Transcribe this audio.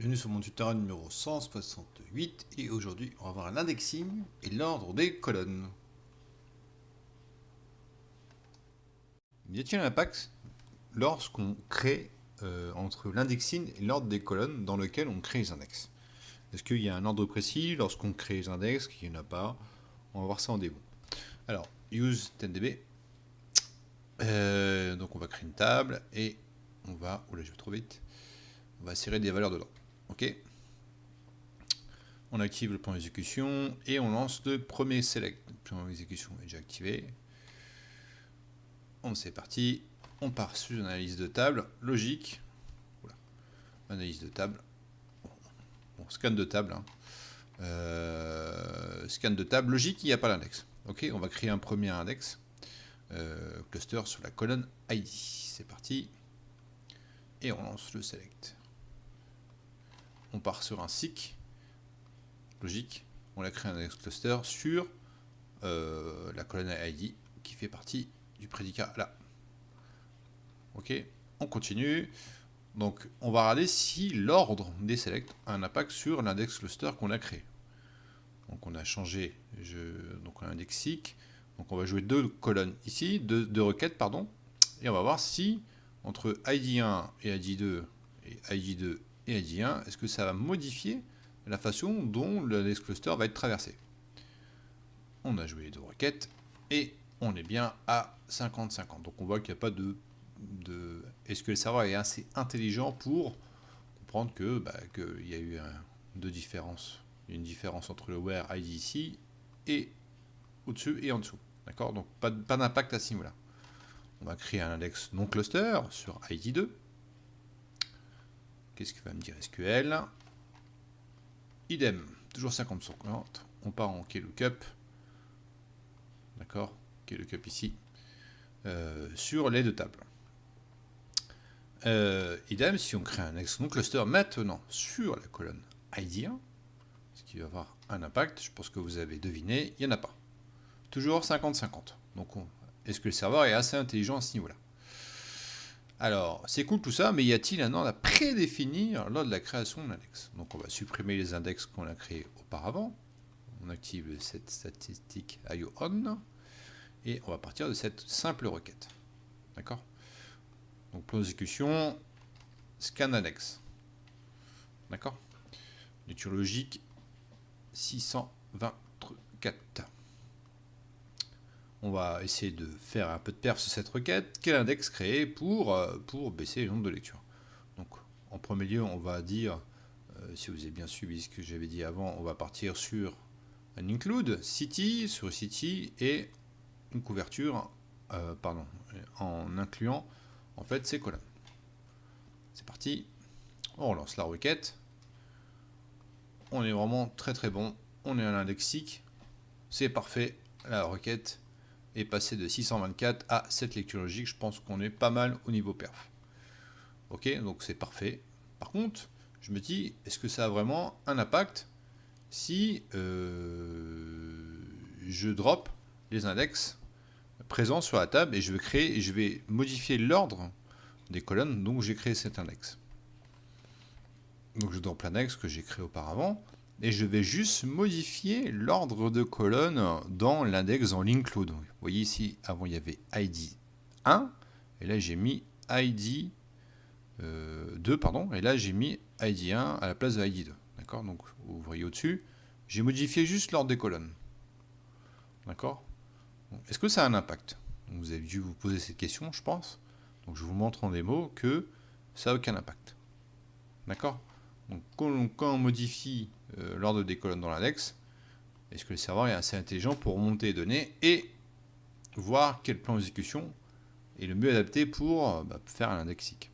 Bienvenue sur mon tutoriel numéro 168 et aujourd'hui on va voir l'indexing et l'ordre des colonnes. Y a-t-il un impact lorsqu'on crée entre l'indexing et l'ordre des colonnes dans lequel on crée les index? Est-ce qu'il y a un ordre précis lorsqu'on crée les index, qu'il n'y en a pas? On va voir ça en démo. Alors, use 10db. Donc on va créer une table et on va... Oula, je vais trop vite. On va insérer des valeurs dedans. Ok. On active le plan d'exécution et on lance le premier select. Le plan d'exécution est déjà activé. C'est parti. On part sur une analyse de table. Logique. Voilà. Analyse de table. Bon, scan de table. Hein. Scan de table. Logique, il n'y a pas l'index. Ok, on va créer un premier index. Cluster sur la colonne ID. C'est parti. Et on lance le select. On part sur un seek. Logique, on a créé un index cluster sur la colonne ID qui fait partie du prédicat là. Ok, on continue. Donc on va regarder si l'ordre des selects a un impact sur l'index cluster qu'on a créé. Donc on a changé, donc on a index seek. Donc on va jouer deux colonnes ici, deux requêtes, pardon. Et on va voir si entre ID1 et ID2 et ID2 et ID1, est-ce que ça va modifier la façon dont l'index cluster va être traversé. On a joué les deux requêtes et on est bien à 50-50. Donc on voit qu'il n'y a pas de est-ce que le serveur est assez intelligent pour comprendre que qu'il y a eu une différence entre le where ID ici et au-dessus et en dessous. D'accord? Donc pas d'impact à ce niveau-là. On va créer un index non cluster sur ID2. Qu'est-ce que va me dire SQL? Idem, toujours 50%. On part en keylookup. D'accord, keylookup ici. Sur les deux tables. Idem, si on crée un index non cluster maintenant sur la colonne ID1, ce qui va avoir un impact, je pense que vous avez deviné, il n'y en a pas. Toujours 50-50. Donc est-ce que le serveur est assez intelligent à ce niveau-là? Alors, c'est cool tout ça, mais y a-t-il un ordre à prédéfinir lors de la création de l'index? Donc on va supprimer les index qu'on a créés auparavant. On active cette statistique IO on et on va partir de cette simple requête. D'accord? Donc plan d'exécution, scan index. D'accord? Lecture logique 624. On va essayer de faire un peu de perf sur cette requête. Quel index créer pour baisser le nombre de lectures? Donc, en premier lieu, on va dire, si vous avez bien suivi ce que j'avais dit avant, on va partir sur un include city, sur city, et une couverture, en incluant en fait ces colonnes. C'est parti. On relance la requête. On est vraiment très bon. On est à l'index seek. C'est parfait. La requête est passé de 624 à 7 lectures logiques. Je pense qu'on est pas mal au niveau perf. Ok, donc c'est parfait. Par contre, je me dis, est-ce que ça a vraiment un impact si je drop les index présents sur la table et je vais modifier l'ordre des colonnes, donc j'ai créé cet index. Donc je drop l'index que j'ai créé auparavant. Et je vais juste modifier l'ordre de colonne dans l'index en include. Vous voyez ici, avant il y avait ID 1, et là j'ai mis ID 2, pardon, et là j'ai mis ID 1 à la place de ID 2. D'accord? Donc vous voyez au-dessus, j'ai modifié juste l'ordre des colonnes. D'accord? Est-ce que ça a un impact? Vous avez dû vous poser cette question, je pense. Donc je vous montre en démo que ça n'a aucun impact. D'accord? Donc quand on modifie l'ordre des colonnes dans l'index, est-ce que le serveur est assez intelligent pour monter les données et voir quel plan d'exécution est le mieux adapté pour faire un index seek?